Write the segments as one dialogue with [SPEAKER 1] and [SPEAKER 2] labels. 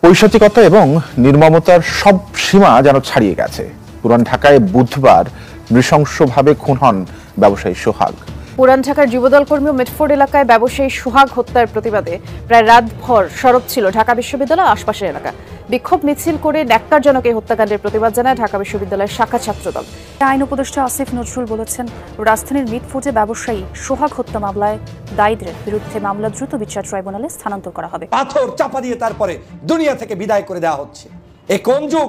[SPEAKER 1] পৈশাচিকতা এবং নির্মমতার সব সীমা যেন ছাড়িয়ে গেছে। পুরান ঢাকায় বুধবার নৃশংসভাবে খুন হন ব্যবসায়ী সোহাগ।
[SPEAKER 2] পুরান ঢাকার যুবদল কর্মী ও মিটফোর্ড এলাকায় ব্যবসায়ী সোহাগ হত্যার প্রতিবাদে প্রায় রাতভর সরব ছিল ঢাকা বিশ্ববিদ্যালয় আশপাশের এলাকা। বিক্ষোভ মিছিল করে ন্যাক্কারজনক এই হত্যাকাণ্ডের প্রতিবাদ জানায় ঢাকা বিশ্ববিদ্যালয়ের শাখা ছাত্রদল। আইন উপদেষ্টা আসিফ নজরুল বলেছেন, রাজধানীর মিটফোর্ডে ব্যবসায়ী সোহাগ হত্যা মামলায় দায়ীদের বিরুদ্ধে মামলা দ্রুত বিচার ট্রাইব্যুনালে স্থানান্তর করা হবে।
[SPEAKER 3] পাথর চাপা দিয়ে তারপরে দুনিয়া থেকে বিদায় করে দেওয়া হচ্ছে। এ কোন যুগ?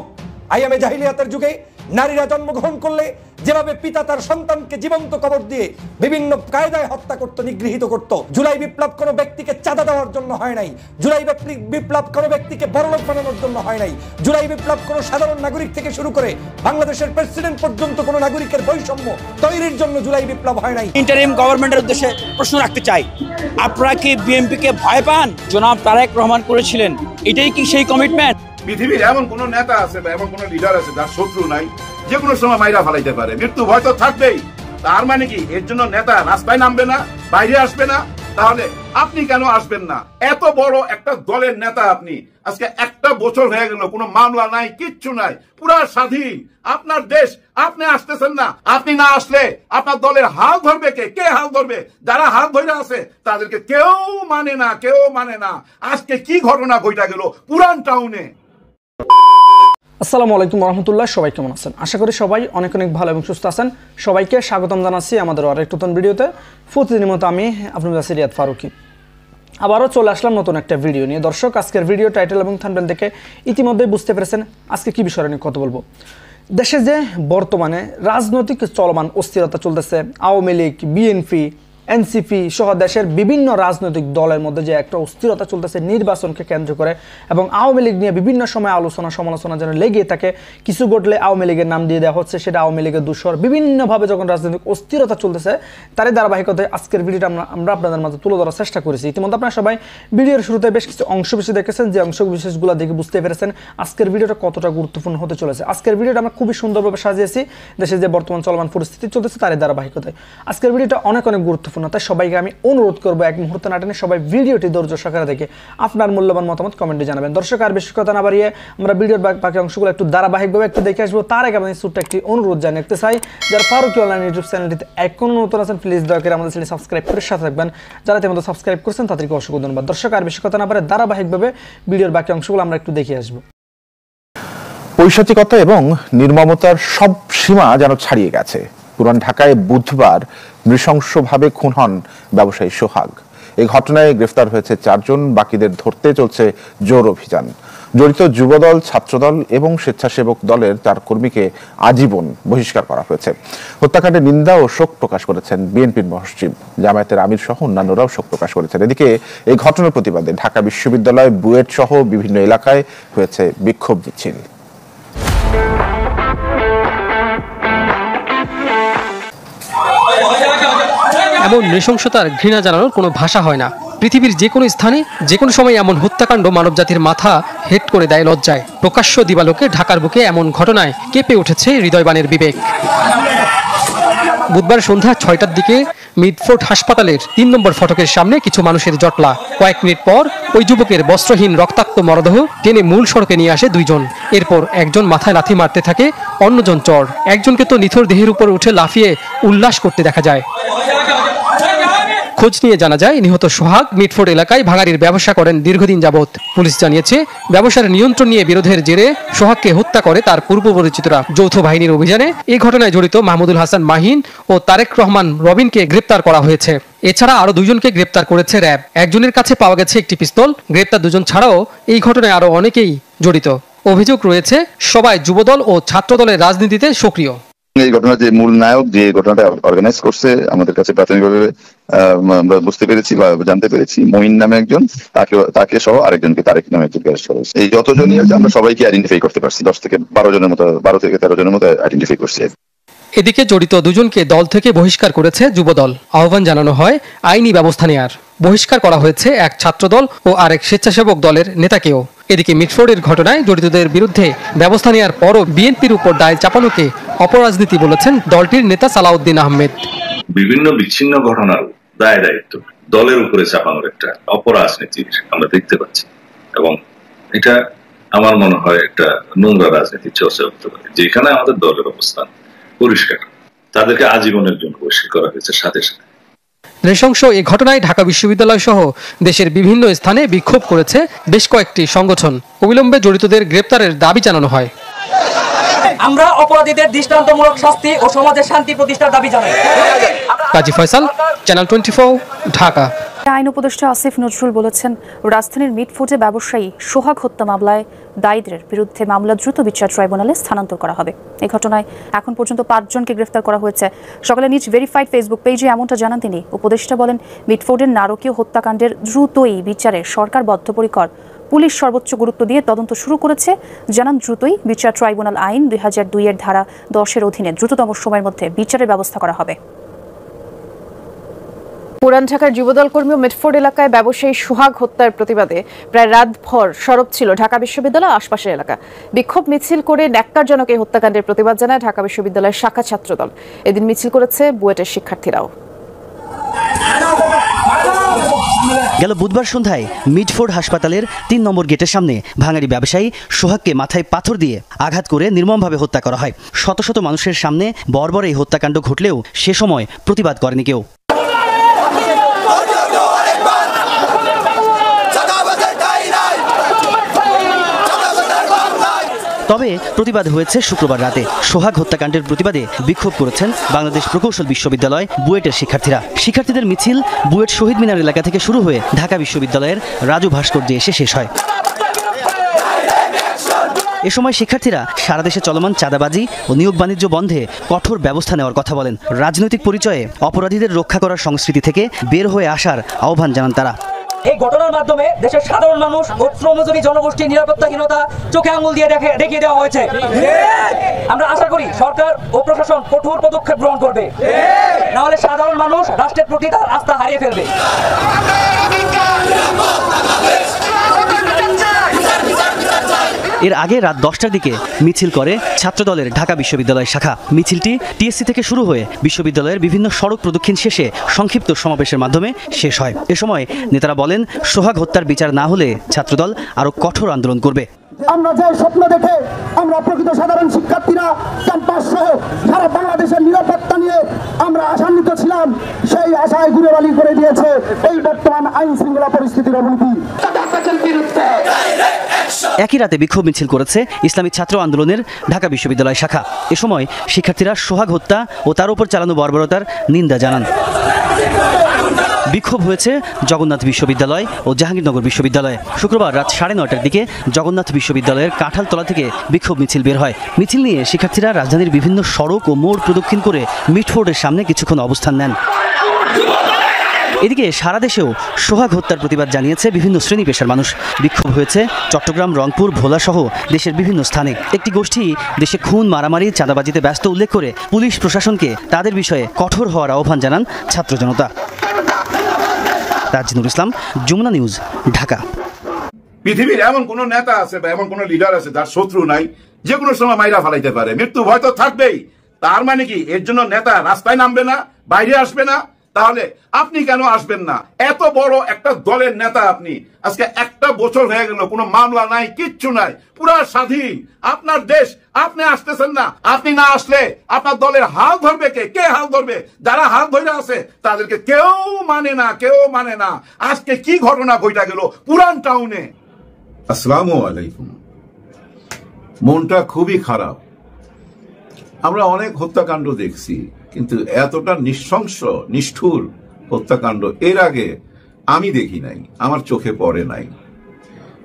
[SPEAKER 3] আইয়ামে জাহিলিয়াতের যুগে নারীরা জন্মগ্রহণ করলে যেভাবে পিতা তার সন্তানকে জীবন্ত কবর দিয়ে বিভিন্ন কায়দায় হত্যা করত, নিগৃহীত করত। জুলাই বিপ্লব কোনো ব্যক্তিকে চাঁদা দেওয়ার জন্য হয় নাই। জুলাই বিপ্লব কোনো ব্যক্তিকে বড়লোক বানানোর জন্য হয় নাই। জুলাই বিপ্লব কোনো সাধারণ নাগরিক থেকে শুরু করে বাংলাদেশের প্রেসিডেন্ট পর্যন্ত কোনো নাগরিকের বৈষম্য তৈরির জন্য জুলাই বিপ্লব হয় নাই।
[SPEAKER 4] ইন্টারিম গভর্নমেন্টের উদ্দেশ্যে প্রশ্ন রাখতে চাই, আপনারা কি বিএনপিকে ভয় পান? জনাব তারেক রহমান করেছিলেন, এটাই কি সেই কমিটমেন্ট?
[SPEAKER 5] পৃথিবীর এমন কোন নেতা আছে বা এমন কোন লিডার আছে যার শত্রু নাই? যে কোনো সময় মাইরা ফেলাইতে পারে, মৃত্যু ভয় তো থাকবেই। তার মানে কি এর জন্য নেতা রাস্তায় নামবে না, বাইরে আসবে না? তাহলে আপনি কেন আসবেন না? এত বড় একটা দলের নেতা আপনি, আজকে একটা বছর হয়ে গেল, কোনো মামলা নাই, কিচ্ছু নাই, পুরা স্বাধীন আপনার দেশ, আপনি আসতেছেন না। আপনি না আসলে আপনার দলের হাল ধরবে কে? কে হাল ধরবে? যারা হাল ধরে আছে তাদেরকে কেউ মানে না, কেউ মানে না। আজকে কি ঘটনা ঘটা গেল পুরান টাউনে।
[SPEAKER 6] আসসালামু আলাইকুম রহমতুল্লাহ, সবাই কেমন আছেন? আশা করি সবাই অনেক অনেক ভালো এবং সুস্থ আছেন। সবাইকে স্বাগতম জানাচ্ছি আমাদের আরেক নতুন ভিডিওতে। প্রতিদিনের মতো আমি আপনাদের কাছে রিয়াদ ফারুকি আবারও চলে আসলাম নতুন একটা ভিডিও নিয়ে। দর্শক, আজকের ভিডিও টাইটেল এবং থাম্বনেল দেখে ইতিমধ্যেই বুঝতে পেরেছেন আজকে কি বিষয় নিয়ে কথা বলবো। দেশে যে বর্তমানে রাজনৈতিক চলমান অস্থিরতা চলতেছে, আওয়ামী লীগ, বিএনপি, এনসিপি সহ দেশের বিভিন্ন রাজনৈতিক দলের মধ্যে যে একটা অস্থিরতা চলতেছে নির্বাচনকে কেন্দ্র করে, এবং আওয়ামী লীগ নিয়ে বিভিন্ন সময় আলোচনা সমালোচনা যেন লেগে থাকে। কিছু ঘটলে আওয়ামী লীগের নাম দিয়ে দেওয়া হচ্ছে, সেটা আওয়ামী লীগের দূষর। বিভিন্নভাবে যখন রাজনৈতিক অস্থিরতা চলতেছে, তারই ধারাবাহিকতায় আজকের ভিডিওটা আমরা আপনাদের মাঝে তুলে ধরার চেষ্টা করেছি। ইতিমধ্যে আপনারা সবাই ভিডিওর শুরুতে বেশ কিছু অংশ বিশেষ দেখেছেন, যে অংশ বিশেষগুলো দেখে বুঝতে পেরেছেন আজকের ভিডিওটা কতটা গুরুত্বপূর্ণ হতে চলেছে। আজকের ভিডিওটা আমরা খুবই সুন্দরভাবে সাজিয়েছি দেশে যে বর্তমান চলমান পরিস্থিতি চলতেছে তারই ধারাবাহিকতায়। আজকের ভিডিওটা অনেক অনেক গুরুত্বপূর্ণ, তাই সবাইকে আমি অনুরোধ করবো এক মুহূর্তে না টেনে সবাই ভিডিওটি ধৈর্য সহকারে দেখে আপনার মূল্যবান মতামত কমেন্টে জানাবেন। দর্শক, আর বেশি কথা না বাড়িয়ে আমরা ভিডিওর বাকি অংশগুলো একটু ধারাবাহিকভাবে একটু দেখে আসবো। তার আগে আমি ছোট্ট একটি অনুরোধ জানিয়ে রাখতে চাই, যারা ফারুকি অনলাইন ইউটিউব চ্যানেলটিতে এখনো নতুন আছেন, প্লিজ দয়া করে আমাদের চ্যানেল সাবস্ক্রাইব করে সাথে থাকবেন। যারা ইতিমধ্যে সাবস্ক্রাইব করছেন তাদেরকে অসংখ্য ধন্যবাদ। দর্শক, আর বেশি কথা না বাড়িয়ে ধারাবাহিকভাবে ভিডিওর বাকি অংশগুলো আমরা একটু দেখে আসবো।
[SPEAKER 1] পৈশাচিকতা এবং নির্মমতার সব সীমা যেন ছাড়িয়ে গেছে। পুরান ঢাকায় বুধবার নৃশংসভাবে খুন হন ব্যবসায়ী সোহাগ। এই ঘটনায় গ্রেফতার হয়েছে 4 জন, বাকিদের ধরতে চলছে জোর অভিযান। জড়িত যুবদল, ছাত্রদল এবং স্বেচ্ছাসেবক দলের 4 কর্মীকে আজীবন বহিষ্কার করা হয়েছে। হত্যাকাণ্ডের নিন্দা ও শোক প্রকাশ করেছেন বিএনপির মহাসচিব, জামায়াতের আমির সহ অন্যান্যরাও শোক প্রকাশ করেছেন। এদিকে এই ঘটনার প্রতিবাদে ঢাকা বিশ্ববিদ্যালয়, বুয়েট সহ বিভিন্ন এলাকায় হয়েছে বিক্ষোভ মিছিল।
[SPEAKER 7] এমন নৃশংসতার ঘৃণা জানানোর কোনো ভাষা হয় না। পৃথিবীর যে কোনো স্থানে যে কোনো সময় এমন হত্যাকাণ্ড মানবজাতির মাথা হেট করে দেয় লজ্জায়। প্রকাশ্য দিবালোকে ঢাকার বুকে এমন ঘটনায় কেঁপে উঠেছে হৃদয়বানের বিবেক। বুধবার সন্ধ্যা 6টার দিকে মিটফোর্ড হাসপাতালের 3 নম্বর ফটকের সামনে কিছু মানুষের জটলা। কয়েক মিনিট পর ওই যুবকের বস্ত্রহীন রক্তাক্ত মরদেহ টেনে মূল সড়কে নিয়ে আসে 2 জন। এরপর একজন মাথায় লাথি মারতে থাকে, অন্যজন চড়। একজনকে তো নিথর দেহের উপর উঠে লাফিয়ে উল্লাস করতে দেখা যায়। খোঁজ নিয়ে জানা যায়, নিহত সোহাগ মিটফোর্ড এলাকায় ভাঙাড়ির ব্যবসা করেন দীর্ঘদিন যাবৎ। পুলিশ জানিয়েছে, ব্যবসার নিয়ন্ত্রণ নিয়ে বিরোধের জেরে সোহাগকে হত্যা করে তার পূর্ব পরিচিতরা। যৌথ বাহিনীর অভিযানে এই ঘটনায় জড়িত মাহমুদুল হাসান মাহিন ও তারেক রহমান রবিনকে গ্রেপ্তার করা হয়েছে। এছাড়া আরো 2 জনকে গ্রেপ্তার করেছে র্যাব। একজনের কাছে পাওয়া গেছে একটি পিস্তল। গ্রেপ্তার 2 জন ছাড়াও এই ঘটনায় আরো অনেকেই জড়িত। অভিযোগ রয়েছে সবাই যুবদল ও ছাত্রদলের রাজনীতিতে সক্রিয়।
[SPEAKER 8] এই ঘটনার যে মূল নায়ক, যে ঘটনাটা অর্গানাইজ করছে, আমাদের কাছে প্রাথমিকভাবে আমরা বুঝতে পেরেছি বা জানতে পেরেছি মঈন নামে একজন, তাকে সহ আরেকজনকে তারেক নামে একজনকে অ্যারেস্ট করা হয়েছে। এই যতজনই আছে আমরা সবাইকে আইডেন্টিফাই করতে পারছি, 10 থেকে 12 জনের মতো, 12 থেকে 13 জনের মতো আইডেন্টিফাই করছি।
[SPEAKER 7] এদিকে জড়িত 2 জনকে দল থেকে বহিষ্কার করেছে যুবদল। আহ্বান জানানো হয় আইনি ব্যবস্থা নেয়ার। বহিষ্কার করা হয়েছে এক ছাত্রদল ও আরেক স্বেচ্ছাসেবক দলের নেতাকেও। এদিকে মিটফোর্ডের ঘটনায় জড়িতদের বিরুদ্ধে ব্যবস্থা নেওয়ার পরও বিএনপির উপর দায় চাপানোকে অপরাজনীতি বলেছেন দলটির নেতা সালাউদ্দিন আহমেদ।
[SPEAKER 9] বিভিন্ন বিচ্ছিন্ন ঘটনার দায় দায়িত্ব দলের উপরে চাপানোর একটা অপরাজনীতি আমরা দেখতে পাচ্ছি, এবং এটা আমার মনে হয় একটা নোংরা রাজনীতি চর্চা হতে পারে, যেখানে আমাদের দলের অবস্থান পরিষ্কার, তাদেরকে আজীবনের জন্য বহিষ্কার করা হয়েছে। সাথে সাথে
[SPEAKER 7] নৃশংস এই ঘটনায় ঢাকা বিশ্ববিদ্যালয় সহ দেশের বিভিন্ন স্থানে বিক্ষোভ করেছে বেশ কয়েকটি সংগঠন। অবিলম্বে জড়িতদের গ্রেপ্তারের দাবি জানানো হয়।
[SPEAKER 4] আমরা অপরাধীদের দৃষ্টান্তমূলক শাস্তি ও সমাজের শান্তি প্রতিষ্ঠার দাবি জানাই।
[SPEAKER 7] কাজী ফয়সাল, চ্যানেল 24, ঢাকা।
[SPEAKER 2] আইন উপদেষ্টা আসিফ নজরুল বলেছেন, রাজধানীর মিটফোর্ডে ব্যবসায়ী সোহাগ হত্যা মামলায় দায়ীদের বিরুদ্ধে মামলা দ্রুত বিচার ট্রাইব্যুনালে স্থানান্তর করা হবে। এই ঘটনায় এখন পর্যন্ত 5 জনকে গ্রেফতার করা হয়েছে। সকালে নিজ ভেরিফাইড ফেসবুক পেজে এমনটা জানান তিনি। উপদেষ্টা বলেন, মিটফোর্ডের নারকীয় হত্যাকাণ্ডের দ্রুতই বিচারে সরকার বদ্ধপরিকর। পুলিশ সর্বোচ্চ গুরুত্ব দিয়ে তদন্ত শুরু করেছে। জানান, দ্রুতই বিচার ট্রাইব্যুনাল আইন 2002 এর ধারা 10-এর অধীনে দ্রুততম সময়ের মধ্যে বিচারের ব্যবস্থা করা হবে। পুরান ঢাকার যুবদল কর্মী ও মিটফোর্ড এলাকায় ব্যবসায়ী সোহাগ হত্যার প্রতিবাদে প্রায় রাতভর সরব ছিল ঢাকা বিশ্ববিদ্যালয় আশপাশের এলাকা। বিক্ষোভ মিছিল করে ন্যাক্কারজনক এই হত্যাকাণ্ডের প্রতিবাদ জানায় ঢাকা বিশ্ববিদ্যালয়ের শাখা ছাত্রদল। এদিন মিছিল করেছে বুয়েটের শিক্ষার্থীরাও।
[SPEAKER 10] গেল বুধবার সন্ধ্যায় মিটফোর্ড হাসপাতালের 3 নম্বর গেটের সামনে ভাঙারি ব্যবসায়ী সোহাগকে মাথায় পাথর দিয়ে আঘাত করে নির্মমভাবে হত্যা করা হয়। শত শত মানুষের সামনে বর্বর এই হত্যাকাণ্ড ঘটলেও সে সময় প্রতিবাদ করেনি কেউ। তবে প্রতিবাদ হয়েছে শুক্রবার রাতে। সোহাগ হত্যাকাণ্ডের প্রতিবাদে বিক্ষোভ করেছেন বাংলাদেশ প্রকৌশল বিশ্ববিদ্যালয় বুয়েটের শিক্ষার্থীরা। শিক্ষার্থীদের মিছিল বুয়েট শহীদ মিনার এলাকা থেকে শুরু হয়ে ঢাকা বিশ্ববিদ্যালয়ের রাজু ভাস্কর্যে এসে শেষ হয়। এ সময় শিক্ষার্থীরা সারা দেশে চলমান চাঁদাবাজি ও নিয়োগ বাণিজ্য বন্ধে কঠোর ব্যবস্থা নেওয়ার কথা বলেন। রাজনৈতিক পরিচয়ে অপরাধীদের রক্ষা করার সংস্কৃতি থেকে বের হয়ে আসার আহ্বান জানান তারা।
[SPEAKER 4] এই ঘটনার মাধ্যমে দেশের সাধারণ মানুষ ও শ্রমজীবী জনগোষ্ঠীর নিরাপত্তাহীনতা চোখে আঙুল দিয়ে দেখিয়ে দেওয়া হয়েছে। আমরা আশা করি সরকার ও প্রশাসন কঠোর পদক্ষেপ গ্রহণ করবে, না হলে সাধারণ মানুষ রাষ্ট্রের প্রতি তার আস্থা হারিয়ে ফেলবে।
[SPEAKER 10] এর আগে রাত 10টার দিকে মিছিল করে ছাত্রদলের ঢাকা বিশ্ববিদ্যালয় শাখা। মিছিলটি টিএসসি থেকে শুরু হয়ে বিশ্ববিদ্যালয়ের বিভিন্ন সড়ক প্রদক্ষিণ শেষে সংক্ষিপ্ত সমাবেশের মাধ্যমে শেষ হয়। এ সময় নেতারা বলেন, সোহাগ হত্যার বিচার না হলে ছাত্রদল আরো কঠোর আন্দোলন করবে।
[SPEAKER 11] আমরা যে স্বপ্ন দেখে আমরা প্রকৃত সাধারণ শিক্ষার্থীরা ক্যাম্পাস সহ সারা বাংলাদেশের নিরাপত্তা নিয়ে আমরা আশান্বিত ছিলাম, সেই আশায় গুড়েবালি করে দিয়েছে এই বর্তমান আইন শৃঙ্খলা পরিস্থিতির অবনতি।
[SPEAKER 10] একই রাতে বিক্ষোভ মিছিল করেছে ইসলামী ছাত্র আন্দোলনের ঢাকা বিশ্ববিদ্যালয় শাখা। এ সময় শিক্ষার্থীরা সোহাগ হত্যা ও তার উপর চালানো বর্বরতার নিন্দা জানান। বিক্ষোভ হয়েছে জগন্নাথ বিশ্ববিদ্যালয় ও জাহাঙ্গীরনগর বিশ্ববিদ্যালয়ে। শুক্রবার রাত 9:30টার দিকে জগন্নাথ বিশ্ববিদ্যালয়ের কাঁঠালতলা থেকে বিক্ষোভ মিছিল বের হয়। মিছিল নিয়ে শিক্ষার্থীরা রাজধানীর বিভিন্ন সড়ক ও মোড় প্রদক্ষিণ করে মিটফোর্ডের সামনে কিছুক্ষণ অবস্থান নেন। এদিকে সারা দেশেও সোহাগ হত্যার প্রতিবাদ জানিয়েছে বিভিন্ন শ্রেণী পেশার মানুষ। বিক্ষোভ হয়েছে চট্টগ্রাম, রংপুর, ভোলা সহ দেশের বিভিন্ন স্থানে। একটি গোষ্ঠী দেশে খুন, মারামারি, চাঁদাবাজিতে ব্যস্ত উল্লেখ করে পুলিশ প্রশাসনকে তাদের বিষয়ে কঠোর হওয়ার আহ্বান জানান ছাত্র জনতা। তাজনুর ইসলাম, যমুনা নিউজ, ঢাকা।
[SPEAKER 5] পৃথিবীর এমন কোন নেতা আছে বা এমন কোন লিডার আছে যার শত্রু নাই, যে কোনো সময় মাইরা ফালাইতে পারে। মৃত্যু ভয় তো থাকবেই। তার মানে কি এর জন্য নেতা রাস্তায় নামবে না, বাইরে আসবে না? তাহলে আপনি কেন আসবেন না? এত বড় একটা দলের নেতা আপনি। আজকে 1 বছর হয়ে গেল, কোনো মামলা নাই, কিচ্ছু নাই, পুরা স্বাধীন আপনার দেশ। আপনি আসতেছেন না। আপনি না আসলে আপনার দলের হাল ধরবে কে? কে হাল ধরবে? যারা হাল ধরে আছে তাদেরকে কেউ মানে না, কেউ মানে না। আজকে কি ঘটনা ঘটা গেল পুরান টাউনে। আসসালামু আলাইকুম। মনটা খুবই খারাপ। আমরা অনেক হত্যাকাণ্ড দেখছি, কিন্তু এতটা নৃশংস নিষ্ঠুর হত্যাকাণ্ড এর আগে আমি দেখি নাই, আমার চোখে পড়ে নাই।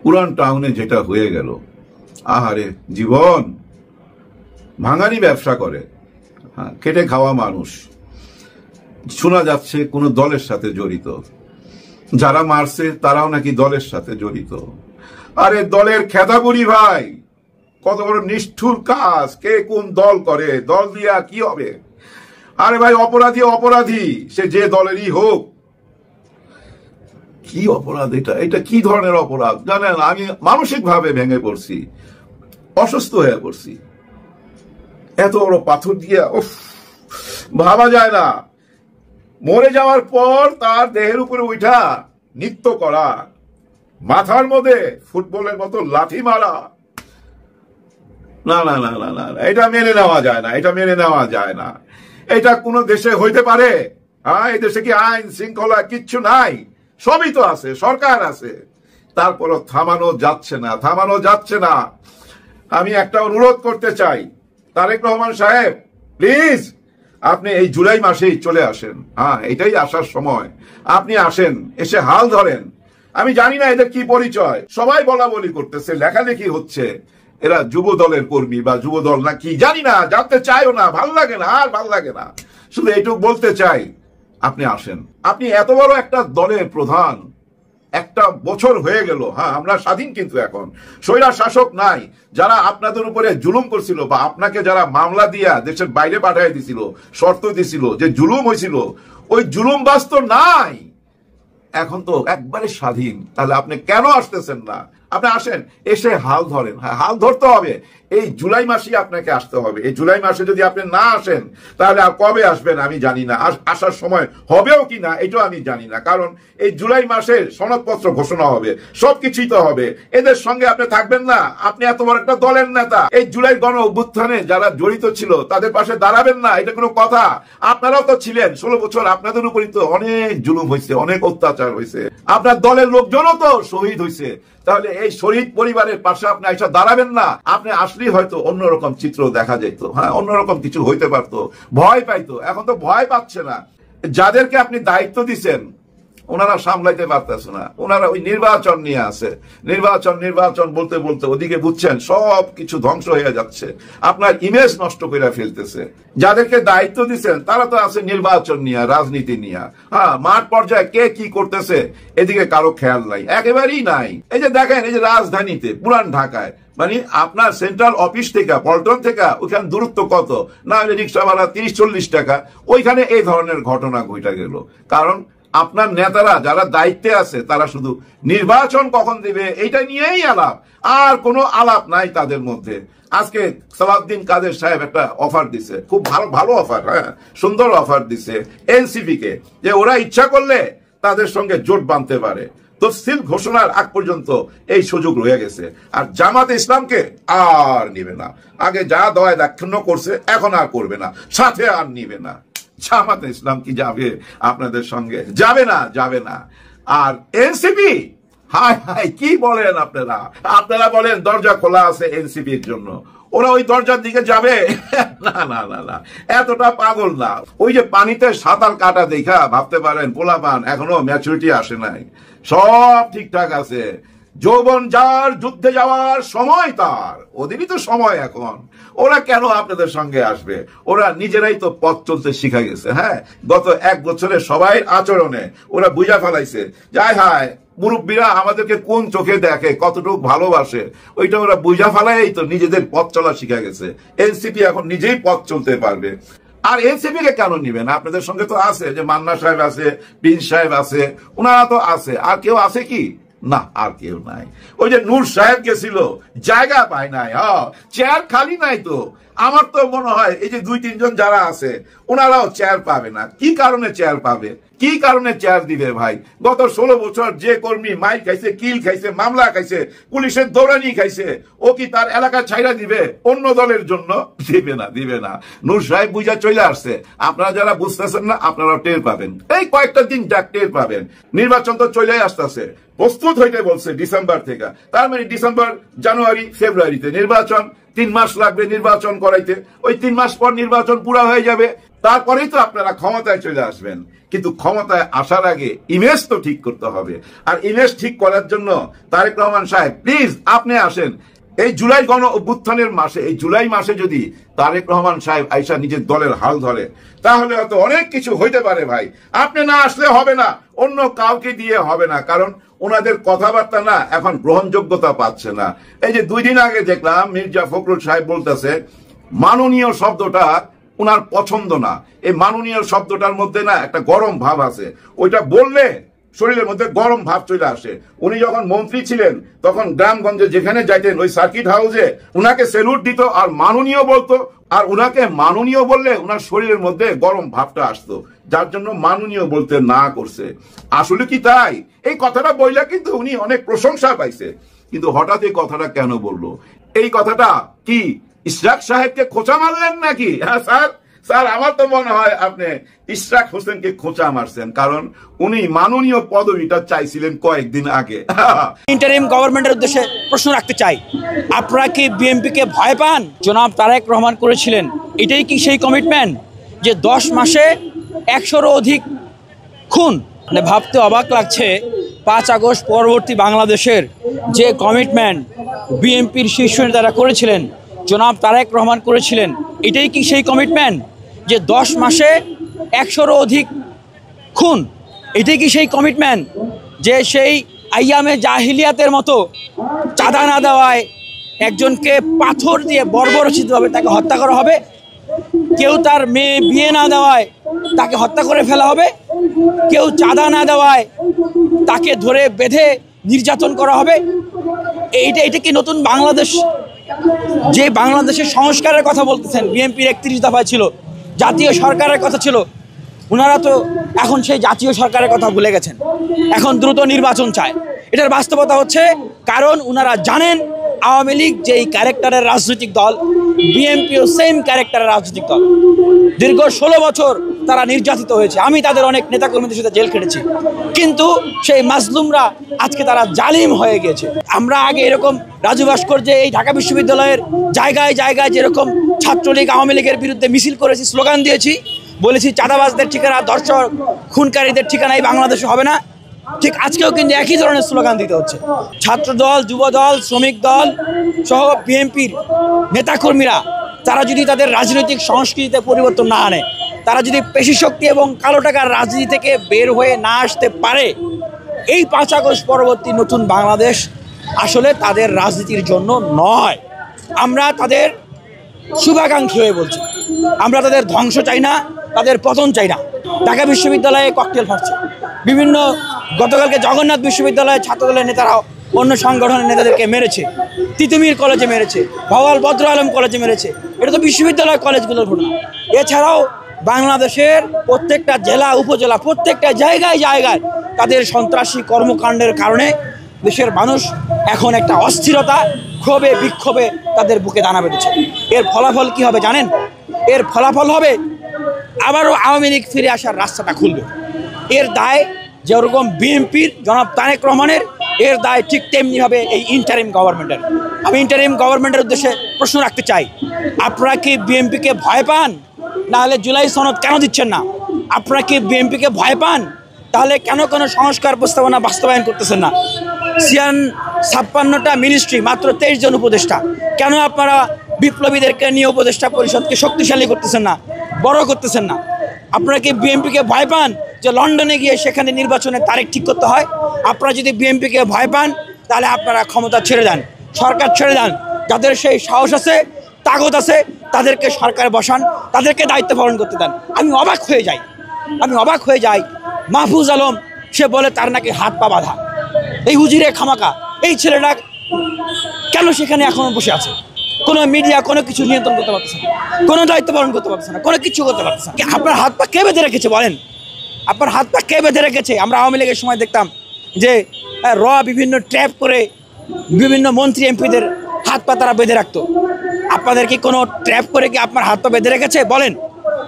[SPEAKER 5] পুরান টাউনে যেটা হয়ে গেল, আহারে জীবন। ভাঙারি ব্যবসা করে, খেটে খাওয়া মানুষ, শোনা যাচ্ছে কোনো দলের সাথে জড়িত। যারা মারছে তারাও নাকি দলের সাথে জড়িত। আরে দলের খেদাবুড়ি ভাই, কত বড় নিষ্ঠুর কাজ! কে কোন দল করে? দল দিয়া কি হবে? আরে ভাই, অপরাধী অপরাধী, সে যে দলেরই হোক। কি অপরাধ এটা? এটা কি ধরনের অপরাধ জানেন? আমি মানসিক ভাবে ভেঙে পড়ছি, অসুস্থ হয়ে পড়ছি। এত বড় পাথর দিয়া ভাবা যায় না। মরে যাওয়ার পর তার দেহের উপরে উঠা নৃত্য করা, মাথার মধ্যে ফুটবলের মতো লাথি মারা, না না না না না, এটা মেনে নেওয়া যায় না, এটা মেনে নেওয়া যায় না। এটা কোনো দেশে হইতে পারে? হ্যাঁ, এই দেশে কি আইন শৃঙ্খলা কিচ্ছু নাই? সবই তো আছে, সরকার আছে, তারপরও থামানো যাচ্ছে না, থামানো যাচ্ছে না। আমি একটা অনুরোধ করতে চাই, তারেক রহমান সাহেব প্লিজ আপনি এই জুলাই মাসেই চলে আসেন। হ্যাঁ, এটাই আসার সময়, আপনি আসেন, এসে হাল ধরেন। আমি জানি না এদের কি পরিচয়, সবাই বলা বলি করতেছে, লেখালেখি হচ্ছে, এরা যুব দলের কর্মী বা যুব দল না কি জানি না, জানতে চাইও না, ভাল লাগে না, আর ভাল লাগে না। শুধু এইটুকু বলতে চাই, আপনি আসেন। আপনি এত বড় একটা দলের প্রধান, একটা বছর হয়ে গেল, হ্যাঁ আমরা স্বাধীন, কিন্তু এখন স্বৈরা শাসক নাই, যারা আপনাদের উপরে জুলুম করছিল বা আপনাকে যারা মামলা দিয়া দেশের বাইরে পাঠিয়ে দিছিল, শর্ত দিছিল, যে জুলুম হয়েছিল, ওই জুলুম বাস্তব নাই, এখন তো একবারে স্বাধীন। তাহলে আপনি কেন আসতেছেন না? আপনি আসেন, এসে হাল ধরেন। হ্যাঁ, হাল ধরতে হবে, এই জুলাই মাসেই আপনাকে আসতে হবে। এই জুলাই মাসে যদি আপনি না আসেন তাহলে আর কবে আসবেন আমি জানি না, আসার সময় হবেও কি না এটাও আমি জানি না, কারণ এই জুলাই মাসে সনদপত্র ঘোষণা হবে, সবকিছুই তো হবে। এদের সঙ্গে আপনি থাকবেন না? আপনি এত বড় একটা দলের নেতা, এই জুলাই গণ অভ্যুত্থানে যারা জড়িত ছিল তাদের পাশে দাঁড়াবেন না? এটা কোনো কথা? আপনারাও তো ছিলেন 16 বছর, আপনাদের উপরই তো অনেক জুলুম হয়েছে, অনেক অত্যাচার হয়েছে, আপনার দলের লোকজনও তো শহীদ হয়েছে। তাহলে এই শহীদ পরিবারের পাশে আপনি এসে দাঁড়াবেন না? আপনি আসলেই হয়তো অন্যরকম চিত্র দেখা যেত, হ্যাঁ অন্যরকম কিছু হইতে পারতো, ভয় পাইতো। এখন তো ভয় পাচ্ছে না। যাদেরকে আপনি দায়িত্ব দিচ্ছেন ওনারা সামলাইতে পারতেছে না, ওনারা ওই নির্বাচন নিয়ে আছে, নির্বাচন নির্বাচন বলতে বলতে ওদিকে বুঝছেন সব কিছু ধ্বংস হয়ে যাচ্ছে, আপনার ইমেজ নষ্ট করে ফেলতেছে। যাদেরকে দায়িত্ব দিচ্ছেন তারা তো আছে নির্বাচন নিয়ে, রাজনীতি নিয়ে, হ্যাঁ মাঠ পর্যায়ে কে কি করতেছে এদিকে কারো খেয়াল নাই, একেবারেই নাই। এই যে দেখেন, এই যে রাজধানীতে পুরান ঢাকায়, মানে আপনার সেন্ট্রাল অফিস থেকে পল্টন থেকে ওইখানে দূরত্ব কত, না হলে রিক্সা ভাড়া 30-40 টাকা, ওইখানে এই ধরনের ঘটনা ঘটে গেল। কারণ আপনার নেতারা যারা দায়িত্বে আছে তারা শুধু নির্বাচন কখন দিবে এইটা নিয়েই আলাপ, আর কোনো আলাপ নাই তাদের মধ্যে। আজকে সালাউদ্দিন কাদের সাহেব একটা অফার দিছে, খুব ভালো ভালো অফার, হ্যাঁ সুন্দর অফার দিছে এনসিপি কে, যে ওরা ইচ্ছা করলে তাদের সঙ্গে জোট বাঁধতে পারে। তফসিল ঘোষণার আগ পর্যন্ত এই সুযোগ রয়ে গেছে। আর জামাতে ইসলামকে আর নিবে না, আগে যা দয় দাক্ষিণ্য করছে এখন আর করবে না, সাথে আর নিবে না। জামাতে ইসলাম কি যাবে আপনাদের সঙ্গে? যাবে না, যাবে না। আর এনসিপি, হায় হায় কি বলেন আপনারা? আপনারা বলেন দরজা খোলা আছে এনসিপির জন্য, ওরা ওই দরজার দিকে যাবে? না না না না, এতটা পাগল না। ওই যে পানিতে সাঁতার কাটা দেখা ভাবতে পারেন পোলাপান এখনো ম্যাচুরিটি আসে নাই, সব ঠিকঠাক আছে। যৌবন যার, যুদ্ধে যাওয়ার সময় তার, ওদেরই তো সময় এখন। ওরা কেন আপনাদের সঙ্গে আসবে? ওরা নিজেরাই তো পথ চলতে শিখে গেছে। হ্যাঁ, গত 1 বছরে সবাই আচরণে ওরা বুঝা ফেলাইছে, যাই হায় মুরব্বীরা আমাদেরকে কোন চোখে দেখে, কতটুকু ভালোবাসে, ওইটা ওরা বুঝা ফেলাই তো নিজেদের পথ চলা শিখে গেছে। এনসিপি এখন নিজেই পথ চলতে পারবে। আর এনসিপি কে কেন নিবেন? আপনাদের সঙ্গে তো আছে, যে মান্না সাহেব আছে, প্রিন্স সাহেব আছে, ওনারা তো আছে। আর কেউ আছে কি? না, আর কেউ নাই। ওই যে নূর সাহেব গেছিল, জায়গা পায় নাই, চেয়ার খালি নাই। তো আমার তো মনে হয় এই যে 2-3 জন যারা আছে ওনারাও চেয়ার পাবে না। কি কারণে চেয়ার পাবে? কি কারণে চেয়ার দিবে ভাই? গত 16 বছর যে কর্মী মাইল খাইছে, কিল খাইছে, মামলা খাইছে, পুলিশের দৌড়ানি খাইছে, ও কি তার এলাকা ছাইরা দিবে অন্য দলের জন্য? দিবে না, দিবে না। নূর সাহেব বুঝা চলে আসছে। আপনারা যারা বুঝতেছেন না আপনারাও টের পাবেন, এই কয়েকটা দিন যাক টের পাবেন। নির্বাচন তো চলে আসতেছে, প্রস্তুত হইতে বলছে ডিসেম্বর থেকে। তার মানে ডিসেম্বর, জানুয়ারি, ফেব্রুয়ারিতে নির্বাচন, 3 মাস লাগবে নির্বাচন করাইতে। ওই 3 মাস পর নির্বাচন পুরা হয়ে যাবে, তারপরেই তো আপনারা ক্ষমতায় চলে আসবেন। কিন্তু ক্ষমতায় আসার আগে ইমেজ তো ঠিক করতে হবে। আর ইমেজ ঠিক করার জন্য তারেক রহমান সাহেব প্লিজ আপনি আসেন। এই জুলাই গণ অভ্যুত্থানের মাসে, এই জুলাই মাসে যদি তারেক রহমান সাহেব আইসা নিজের দলের হাল ধরে তাহলে হয়তো অনেক কিছু হইতে পারে ভাই। আপনি না আসলে হবে না, অন্য কাউকে দিয়ে হবে না, কারণ ওনাদের কথাবার্তা না এখন গ্রহণযোগ্যতা পাচ্ছে না। এই যে 2 দিন আগে দেখলাম মির্জা ফখরুল সাহেব বলতেছে মাননীয় শব্দটা ওনার পছন্দ না। এই মাননীয় শব্দটার মধ্যে না একটা গরম ভাব আছে, ওইটা বললে শরীরের মধ্যে গরম ভাব চলে আসে। উনি যখন মন্ত্রী ছিলেন তখন গ্রামগঞ্জে যেখানে যাইতেন ওই সার্কিট হাউসে উনাকে স্যালুট দিত আর মাননীয় বলতো, আর উনাকে মাননীয় বললে উনার শরীরের মধ্যে গরম ভাবটা আসতো, যার জন্য মাননীয় বলতে না করছে। আসলে কি তাই? এই কথাটা বইলা কিন্তু উনি অনেক প্রশংসা পাইছে, কিন্তু হঠাৎ এই কথাটা কেন বললো? এই কথাটা কি ইশরাক সাহেবকে খোঁচা মারলেন নাকি? হ্যাঁ স্যার, স্যার আমার তো মনে হয় আপনি ইশরাক হোসেনকে খোঁচা মারছেন, কারণ উনি মাননীয় পদবিটা চাইছিলেন কয়েকদিন আগে।
[SPEAKER 12] ইন্টারিম গভর্নমেন্টের উদ্দেশ্যে প্রশ্ন রাখতে চাই, আপনারা কি বিএনপিকে ভয় পান? জনাব তারেক রহমান করেছিলেন, এটাই কি সেই কমিটমেন্ট যে 10 মাসে 100-রও অধিক খুন? মানে ভাবতে অবাক লাগছে, 5 আগস্ট পরবর্তী বাংলাদেশের যে কমিটমেন্ট বিএনপির শীর্ষ নেতারা করেছিলেন, জনাব তারেক রহমান করেছিলেন, এটাই কি সেই কমিটমেন্ট যে 10 মাসে 100-রও অধিক খুন? এটাই কি সেই কমিটমেন্ট যে সেই আইয়ামে জাহিলিয়াতের মতো চাঁদা না দেওয়ায় একজনকে পাথর দিয়ে বর্বরচিতভাবে তাকে হত্যা করা হবে, কেউ তার মেয়ে বিয়ে না দেওয়ায় তাকে হত্যা করে ফেলা হবে, কেউ চাঁদা না দেওয়ায় তাকে ধরে বেঁধে নির্যাতন করা হবে? এটা কি নতুন বাংলাদেশ? যে বাংলাদেশের সংস্কারের কথা বলতেছেন, বিএনপির 31 দফায় ছিল, জাতীয় সরকারের কথা ছিল, ওনারা তো এখন সেই জাতীয় সরকারের কথা ভুলে গেছেন, এখন দ্রুত নির্বাচন চায়। এটার বাস্তবতা হচ্ছে, কারণ ওনারা জানেন আওয়ামী লীগ যেই ক্যারেক্টারের রাজনৈতিক দল, বিএনপিও সেম ক্যারেক্টারের রাজনৈতিক দল। দীর্ঘ 16 বছর তারা নির্যাতিত হয়েছে, আমি তাদের অনেক নেতাকর্মীদের সাথে জেল খেটেছি, কিন্তু সেই মাজলুমরা আজকে তারা জালিম হয়ে গেছে। আমরা আগে এরকম রাজু ভাস্কর্যে এই ঢাকা বিশ্ববিদ্যালয়ের জায়গায় জায়গায় যেরকম ছাত্রলীগ আওয়ামী লীগের বিরুদ্ধে মিছিল করেছি, স্লোগান দিয়েছি, বলেছি চাঁদাবাজদের ঠিকানা, ধর্ষক খুনকারীদের ঠিকানা এই বাংলাদেশে হবে না, ঠিক আজকেও কিন্তু একই ধরনের স্লোগান দিতে হচ্ছে। ছাত্র দল, যুব দল, শ্রমিক দল সহ বিএনপির নেতাকর্মীরা তারা যদি তাদের রাজনৈতিক সংস্কৃতিতে পরিবর্তন না আনে, তারা যদি পেশিশক্তি এবং কালো টাকার রাজনীতি থেকে বের হয়ে না আসতে পারে, এই 5 আগস্ট পরবর্তী নতুন বাংলাদেশ আসলে তাদের রাজনীতির জন্য নয়। আমরা তাদের শুভাকাঙ্ক্ষী হয়ে বলছি, আমরা তাদের ধ্বংস চাই না, তাদের পতন চাই না। ঢাকা বিশ্ববিদ্যালয়ে ককটেল ফাটছে, বিভিন্ন গতকালকে জগন্নাথ বিশ্ববিদ্যালয়ের ছাত্রদলের নেতারা অন্য সংগঠনের নেতাদেরকে মেরেছে, তিতুমির কলেজে মেরেছে, ভাওয়াল বদ্র আলম কলেজে মেরেছে। এটা তো বিশ্ববিদ্যালয় কলেজগুলোর ঘটনা। এছাড়াও বাংলাদেশের প্রত্যেকটা জেলা উপজেলা প্রত্যেকটা জায়গায় জায়গায় তাদের সন্ত্রাসী কর্মকাণ্ডের কারণে দেশের মানুষ এখন একটা অস্থিরতা, ক্ষোভে বিক্ষোভে তাদের বুকে দানা বেঁধেছে। এর ফলাফল কি হবে জানেন? এর ফলাফল হবে আবারও আওয়ামী লীগ ফিরে আসার রাস্তাটা খুলবে। এর দায় যেরকম বিএনপির জনাব তারেক রহমানের, এর দায় ঠিক তেমনিভাবে এই ইন্টারিম গভর্নমেন্টের। আমি ইন্টারিম গভর্নমেন্টের উদ্দেশ্যে প্রশ্ন রাখতে চাই, আপনারা কি বিএনপিকে ভয় পান? নাহলে জুলাই সনদ কেন দিচ্ছেন না? আপনারা কি বিএনপিকে ভয় পান? তাহলে কেন কোনো সংস্কার প্রস্তাবনা বাস্তবায়ন করতেছেন না? 56টা মিনিস্ট্রি, মাত্র 23 জন উপদেষ্টা, কেন আপনারা বিপ্লবীদেরকে নিয়ে উপদেষ্টা পরিষদকে শক্তিশালী করতেছেন না, বড় করতেছেন না? আপনারা কি বিএনপিকে ভয় পান যে লন্ডনে গিয়ে সেখানে নির্বাচনের তারিখ ঠিক করতে হয়? আপনারা যদি বিএনপিকে ভয় পান তাহলে আপনারা ক্ষমতা ছেড়ে দেন, সরকার ছেড়ে দেন। যাদের সেই সাহস আছে, তাগত আছে, তাদেরকে সরকার বসান, তাদেরকে দায়িত্ব পালন করতে দেন। আমি অবাক হয়ে যাই মাহফুজ আলম সে বলে তার নাকি হাত পা বাঁধা। এই হুজিরে খামাকা, এই ছেলেটা কেন সেখানে এখনো বসে আছে? কোনো মিডিয়া কোনো কিছু নিয়ন্ত্রণ করতে পারতেছে না, কোনো দায়িত্ব পালন করতে পারতেছে না, কোনো কিছু করতে পারতেছে না। আপনার হাত পা কে বেঁধে রেখেছে বলেন? আপনার হাত পা কে বেঁধে রেখেছে? আমরা আওয়ামী লীগের সময় দেখতাম যে বিভিন্ন ট্র্যাপ করে বিভিন্ন মন্ত্রী এমপিদের হাত পা তারা বেঁধে রাখতো। আপনাদের কি কোনো ট্র্যাপ করে কি আপনার হাত পা বেঁধে রেখেছে? বলেন।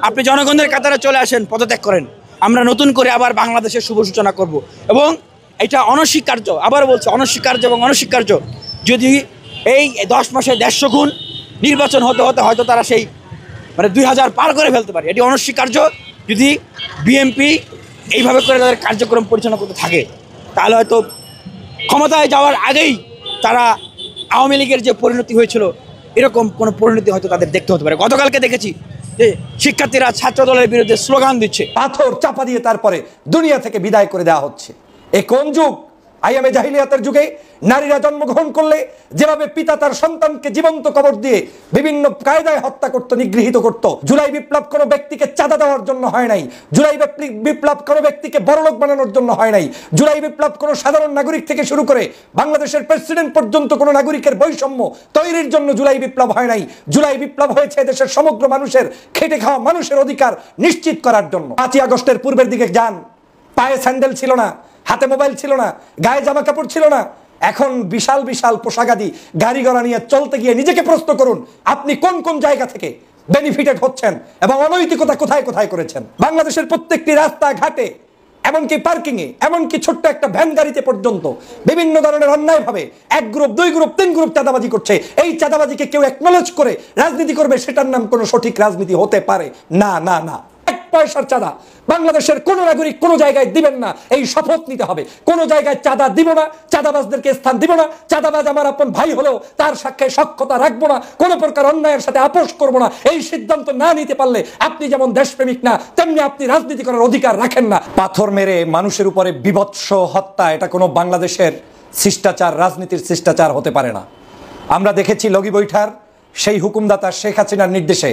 [SPEAKER 12] আপনি জনগণের কাতারে চলে আসেন, পদত্যাগ করেন, আমরা নতুন করে আবার বাংলাদেশের শুভ সূচনা করব। এবং এটা অনস্বীকার্য, আবার বলছি অনস্বীকার্য এবং অনস্বীকার্য। যদি এই 10 মাসে 150 গুণ নির্বাচন হতে হতে হয়তো তারা সেই 2000 পার করে ফেলতে পারে। এটি অনস্বীকার্য। যদি বিএনপি এইভাবে করে তাদের কার্যক্রম পরিচালনা করতে থাকে, তাহলে হয়তো ক্ষমতায় যাওয়ার আগেই তারা আওয়ামী লীগের যে পরিণতি হয়েছিল এরকম কোনো পরিণতি হয়তো তাদের দেখতে হতে পারে। গতকালকে দেখেছি যে শিক্ষার্থীরা ছাত্র দলের বিরুদ্ধে স্লোগান দিচ্ছে,
[SPEAKER 3] পাথর চাপা দিয়ে তারপরে দুনিয়া থেকে বিদায় করে দেওয়া হচ্ছে। এ কোন যুগ? আইয়ামে জাহিলিয়াতের যুগে নারীরা জন্মগ্রহণ করলে যেভাবে পিতা তার সন্তানকে জীবন্ত কবর দিয়ে বিভিন্ন কায়দায় হত্যা করত, নিগৃহীত করত। জুলাই বিপ্লব কোনো ব্যক্তিকে চাঁদা দেওয়ার জন্য হয় নাই। জুলাই বিপ্লব কোনো ব্যক্তিকে বড়লোক বানানোর জন্য হয় নাই। জুলাই বিপ্লব কোনো সাধারণ নাগরিক থেকে শুরু করে বাংলাদেশের প্রেসিডেন্ট পর্যন্ত কোনো নাগরিকের বৈষম্য তৈরির জন্য জুলাই বিপ্লব হয় নাই। জুলাই বিপ্লব হয়েছে দেশের সমগ্র মানুষের খেটে খাওয়া মানুষের অধিকার নিশ্চিত করার জন্য। 5ই আগস্টের পূর্বের দিকে যান, পায়ে স্যান্ডেল ছিল না, হাতে মোবাইল ছিল না, গায়ে জামা কাপড় ছিল না। এখন বিশাল বিশাল পোশাকাদি গাড়ি ঘোড়া নিয়ে চলতে গিয়ে নিজেকে প্রশ্ন করুন, আপনি কোন কোন জায়গা থেকে বেনিফিটেড হচ্ছেন এবং অনৈতিকতা কোথায় কোথায় করেছেন। বাংলাদেশের প্রত্যেকটি রাস্তা ঘাটে, এমনকি পার্কিং এ, এমনকি ছোট্ট একটা ভ্যান গাড়িতে পর্যন্ত বিভিন্ন ধরনের অন্যায় ভাবে 1 গ্রুপ 2 গ্রুপ 3 গ্রুপ চাঁদাবাজি করছে। এই চাঁদাবাজিকে কেউ অ্যাকনলেজ করে রাজনীতি করবে, সেটার নাম কোনো সঠিক রাজনীতি হতে পারে না। না না, 1 পয়সার চাঁদা বাংলাদেশের কোন নাগরিক কোন জায়গায় দিবেন না, এই শপথ নিতে হবে। কোন জায়গায় চাঁদা দিব না, চাঁদাবাজদেরকে স্থান দিব না। চাঁদাবাজ আমার আপন ভাই হলেও তার সাথে সখ্যতা রাখবো না, কোন প্রকার অন্যায়ের সাথে আপোষ করব না। এই সিদ্ধান্ত না নিতে পারলে আপনি যেমন দেশপ্রেমিক না, তেমনি আপনি রাজনীতি করার অধিকার রাখেন না। পাথর মেরে মানুষের উপরে বিভৎস হত্যা, এটা কোনো বাংলাদেশের শিষ্টাচার, রাজনীতির শিষ্টাচার হতে পারে না। আমরা দেখেছি লগি বৈঠার সেই হুকুমদাতা শেখ হাসিনার নির্দেশে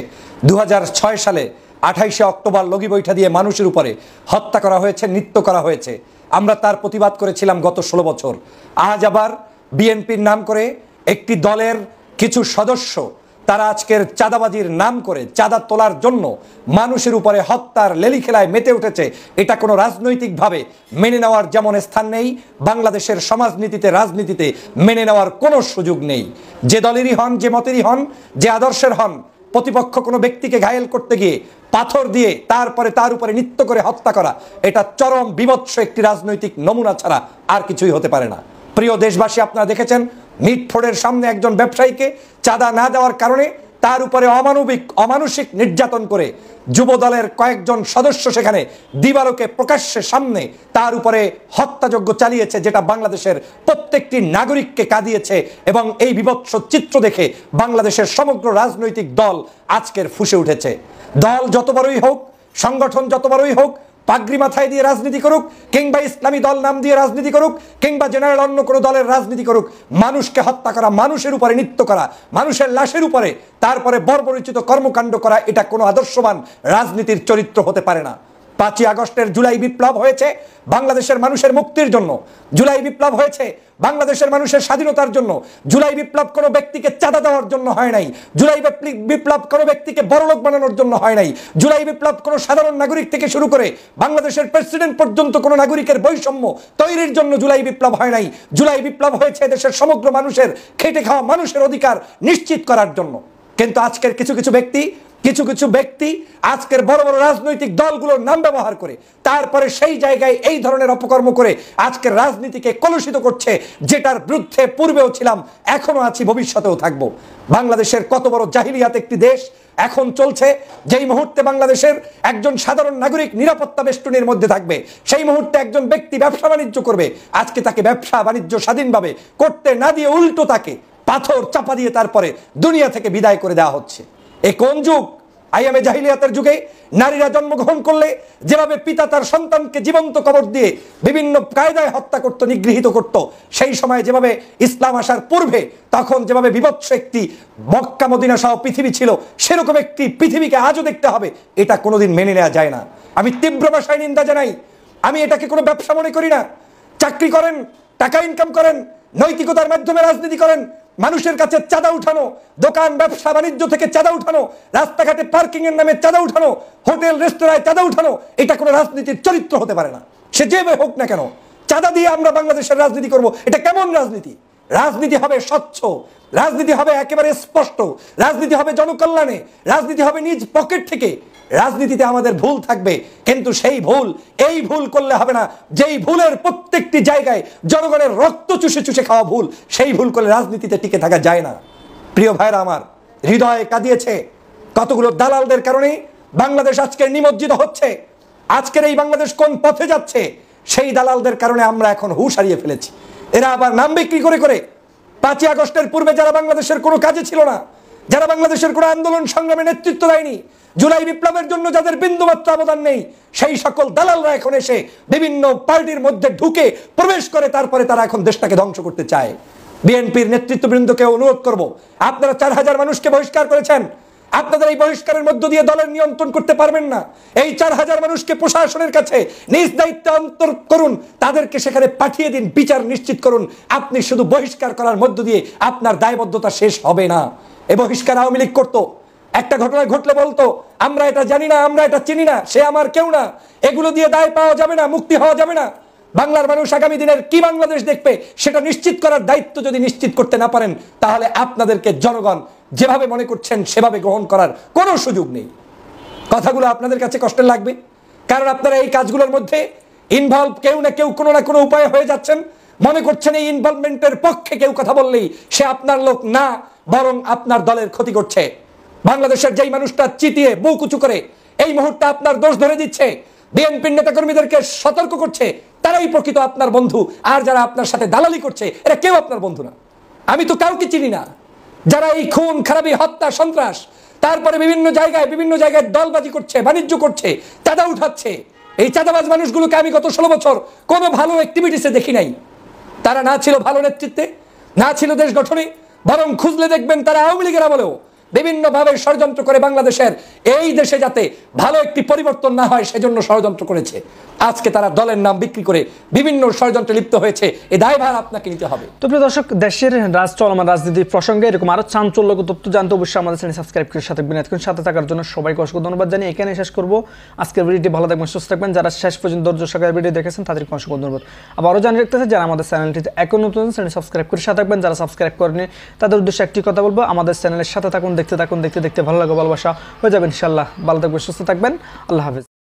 [SPEAKER 3] 2006 সালে 28শে অক্টোবর লগি বৈঠা দিয়ে মানুষের উপরে হত্যা করা হয়েছে, নৃত্য করা হয়েছে। আমরা তার প্রতিবাদ করেছিলাম গত 16 বছর। আজ আবার বিএনপির নাম করে একটি দলের কিছু সদস্য তারা আজকের চাঁদাবাজির নাম করে চাঁদা তোলার জন্য মানুষের উপরে হত্যার লেলি খেলায় মেতে উঠেছে। এটা কোনো রাজনৈতিকভাবে মেনে নেওয়ার যেমন স্থান নেই, বাংলাদেশের সমাজনীতিতে, রাজনীতিতে মেনে নেওয়ার কোনো সুযোগ নেই। যে দলেরই হন, যে মতেরই হন, যে আদর্শের হন, প্রতিপক্ষ কোনো ব্যক্তিকে ঘায়েল করতে গিয়ে পাথর দিয়ে তারপরে তার উপরে নৃত্য করে হত্যা করা, এটা চরম বিভৎস একটি রাজনৈতিক নমুনা ছাড়া আর কিছুই হতে পারে না। প্রিয় দেশবাসী, আপনারা দেখেছেন মিটফোর্ডের সামনে একজন ব্যবসায়ীকে চাঁদা না দেওয়ার কারণে তার উপরে অমানুষিক নির্যাতন করে যুব দলের কয়েকজন সদস্য সেখানে দিবালোকে প্রকাশ্যে সামনে তার উপরে হত্যাযজ্ঞ চালিয়েছে, যেটা বাংলাদেশের প্রত্যেকটি নাগরিককে কাঁদিয়েছে। এবং এই বিভৎস চিত্র দেখে বাংলাদেশের সমগ্র রাজনৈতিক দল আজকের ফুঁসে উঠেছে। দল যত বড়ই হোক, সংগঠন যত বড়ই হোক, পাগড়ি মাথায় দিয়ে রাজনীতি করুক, কিংবা ইসলামী দল নাম দিয়ে রাজনীতি করুক, কিংবা জেনারেল অন্য কোনো দলের রাজনীতি করুক, মানুষকে হত্যা করা, মানুষের উপরে নৃত্য করা, মানুষের লাশের উপরে তারপরে বর্বরচিত কর্মকাণ্ড করা, এটা কোনো আদর্শবান রাজনীতির চরিত্র হতে পারে না। 5ই আগস্টের জুলাই বিপ্লব হয়েছে বাংলাদেশের মানুষের মুক্তির জন্য। জুলাই বিপ্লব হয়েছে বাংলাদেশের মানুষের স্বাধীনতার জন্য। জুলাই বিপ্লব কোনো ব্যক্তিকে চাঁদা দেওয়ার জন্য হয় নাই। জুলাই বিপ্লব কোনো ব্যক্তিকে বড়লোক বানানোর জন্য হয় নাই। জুলাই বিপ্লব কোনো সাধারণ নাগরিক থেকে শুরু করে বাংলাদেশের প্রেসিডেন্ট পর্যন্ত কোনো নাগরিকের বৈষম্য তৈরির জন্য জুলাই বিপ্লব হয় নাই। জুলাই বিপ্লব হয়েছে দেশের সমগ্র মানুষের খেটে খাওয়া মানুষের অধিকার নিশ্চিত করার জন্য। কিন্তু আজকের কিছু কিছু ব্যক্তি আজকের বড় বড় রাজনৈতিক দলগুলোর নাম ব্যবহার করে তারপরে সেই জায়গায় এই ধরনের অপকর্ম করে আজকের রাজনীতিকে কলুষিত করছে, যেটার বিরুদ্ধে পূর্বেও ছিলাম, এখনো আছি, ভবিষ্যতেও থাকবো। বাংলাদেশের কত বড় জাহিলিয়াত একটি দেশ এখন চলছে। যেই মুহূর্তে বাংলাদেশের একজন সাধারণ নাগরিক নিরাপত্তা বেষ্টনীর মধ্যে থাকবে, সেই মুহূর্তে একজন ব্যক্তি ব্যবসা বাণিজ্য করবে, আজকে তাকে ব্যবসা বাণিজ্য স্বাধীনভাবে করতে না দিয়ে উল্টো তাকে পাথর চাপা দিয়ে তারপরে দুনিয়া থেকে বিদায় করে দেওয়া হচ্ছে। এ কোন যুগ? আইয়ামে জাহিলিয়াতের যুগে নারীরা জন্মগ্রহণ করলে যেভাবে পিতা তার সন্তানকে জীবন্ত কবর দিয়ে বিভিন্ন কায়দায় হত্যা করত, নিগৃহীত করত, সেই সময় যেভাবে ইসলাম আসার পূর্বে তখন যেভাবে বিভৎস একটি মক্কা মদিনা সহ পৃথিবী ছিল, সেরকম একটি পৃথিবীকে আজও দেখতে হবে, এটা কোনোদিন মেনে নেওয়া যায় না। আমি তীব্র ভাষায় নিন্দা জানাই। আমি এটাকে কোনো ব্যবসা মনে করি না। চাকরি করেন, টাকা ইনকাম করেন, নৈতিকতার মাধ্যমে রাজনীতি করেন, মানুষের কাছে চাঁদা উঠানো, দোকান ব্যবসা বাণিজ্য থেকে চাঁদা উঠানো, রাস্তাঘাটে পার্কিং এর নামে চাঁদা উঠানো, হোটেল রেস্তোরাঁয় চাঁদা উঠানো, এটা কোনো রাজনীতির চরিত্র হতে পারে না। সে যেভাবে হোক না কেন, চাঁদা দিয়ে আমরা বাংলাদেশের রাজনীতি করব, এটা কেমন রাজনীতি? রাজনীতি হবে স্বচ্ছ, রাজনীতি হবে একেবারে স্পষ্ট, রাজনীতি হবে জনকল্যাণে, রাজনীতি হবে নিজ পকেট থেকে। রাজনীতিতে আমাদের ভুল থাকবে, কিন্তু সেই ভুল এই ভুল করলে হবে না যেই ভুলের প্রত্যেকটি জায়গায় জনগণের রক্ত চুষে চুষে খাওয়া ভুল, সেই ভুল করলে রাজনীতিতে টিকে থাকা যায় না। প্রিয় ভাইরা আমার, হৃদয়ে কাঁদিয়েছে কতগুলো দালালদের কারণে বাংলাদেশ আজকে নিমজ্জিত হচ্ছে। আজকের এই বাংলাদেশ কোন পথে যাচ্ছে, সেই দালালদের কারণে আমরা এখন হুঁশ হারিয়ে ফেলেছি। এরা আবার নাম বিক্রি করে করে 5ই আগস্টের পূর্বে যারা বাংলাদেশের কোনো কাজে ছিল না, যারা বাংলাদেশের কোনো আন্দোলন সংগ্রামে নেতৃত্ব দেয়নি, জুলাই বিপ্লবের জন্য যাদের বিন্দুমাত্র অবদান নেই, সেই সকল দালালরা এখন এসে বিভিন্ন পার্টির মধ্যে ঢুকে প্রবেশ করে, তারপরে তারা এখন দেশটাকে ধ্বংস করতে চায়। বিএনপির নেতৃত্ববৃন্দকে অনুরোধ করব, আপনারা 4000 মানুষকে বহিষ্কার করেছেন, আপনাদের এই বহিষ্কারের মধ্য দিয়ে দলের নিয়ন্ত্রণ করতে পারবেন না। এই 4000 মানুষকে প্রশাসনের কাছে নিজ দায়িত্বে অন্তর করুন, তাদেরকে সেখানে পাঠিয়ে দিন, বিচার নিশ্চিত করুন। আপনি শুধু বহিষ্কার করার মধ্য দিয়ে আপনার দায়বদ্ধতা শেষ হবে না। এই বহিষ্কার আওয়ামী লীগ করতো, একটা ঘটনা ঘটলে বলতো আমরা এটা জানি না, আমরা এটা চিনি না, সে আমার কেউ না। এগুলো দিয়ে দায় পাওয়া যাবে না, মুক্তি হওয়া যাবে না। বাংলার মানুষ আগামী দিনের কি বাংলাদেশ দেখবে সেটা নিশ্চিত করার দায়িত্ব যদি নিশ্চিত করতে না পারেন, তাহলে আপনাদেরকে জনগণ যেভাবে মনে করছেন সেভাবে গ্রহণ করার কোনো সুযোগ নেই। কথাগুলো আপনাদের কাছে কষ্টের লাগবে, কারণ আপনারা এই কাজগুলোর মধ্যে ইনভলভ, কেউ না কেউ কোনো না কোনো উপায়ে হয়ে যাচ্ছেন। মনে করছেন এই ইনভলভমেন্টের পক্ষে কেউ কথা বললেই সে আপনার লোক না, বরং আপনার দলের ক্ষতি করছে। বাংলাদেশের যেই মানুষটা চিতিয়ে বুক উঁচু করে এই মুহূর্তে আপনার দোষ ধরে দিচ্ছে, বিএনপির নেতাকর্মীদেরকে সতর্ক করছে, তারাই প্রকৃত আপনার বন্ধু। আর যারা আপনার সাথে দালালি করছে এরা কেউ আপনার বন্ধু না। আমি তো কাউকে চিনি না যারা এই খুন খারাপি, হত্যা, সন্ত্রাস, তারপরে বিভিন্ন জায়গায় দলবাজি করছে, বাণিজ্য করছে, চাঁদা উঠাচ্ছে। এই চাঁদাবাজ মানুষগুলোকে আমি গত 16 বছর কোনো ভালো অ্যাক্টিভিটিসে দেখি নাই। তারা না ছিল ভালো নেতৃত্বে, না ছিল দেশ গঠনে, বরং খুঁজলে দেখবেন তারা আওয়ামী লীগের আমলেও বিভিন্নভাবে ষড়যন্ত্র করে বাংলাদেশের এই দেশে যাতে ভালো একটি পরিবর্তন না হয় সেজন্য ষড়যন্ত্র করেছে। আজকে তারা দলের নাম বিক্রি করে বিভিন্ন ষড়যন্ত্রে লিপ্ত হয়েছে, এই দায়ভার আপনাকে নিতে হবে।
[SPEAKER 6] তো প্রিয় দর্শক, দেশের চলমান রাজনীতি প্রসঙ্গে এরকম আরো চাঞ্চল্যকর তথ্য জানতে অবশ্যই আমাদের চ্যানেল সাবস্ক্রাইব করে সাথে থাকার জন্য সবাইকে অসংখ্য ধন্যবাদ জানিয়ে এখানে শেষ করবো আজকের ভিডিওটি। ভালো থাকবেন, সুস্থ থাকবেন। যারা শেষ পর্যন্ত ধৈর্য সহকারে ভিডিও দেখেছেন তাদেরকে অসংখ্য ধন্যবাদ। আবারও জানিয়ে রাখতেছে যারা আমাদের চ্যানেলটিতে এখন নতুন চ্যানেল সাবস্ক্রাইব করে সাথে থাকবেন, যারা সাবস্ক্রাইব করেনি তাদের উদ্দেশ্যে একটি কথা বলবো, আমাদের চ্যানেলের সাথে থাকুন, দেখতে ভালো লাগে, ভালোবাসা হয়ে যাবে ইনশাআল্লাহ। ভালো থাকবেন, সুস্থ থাকবেন, আল্লাহ হাফেজ।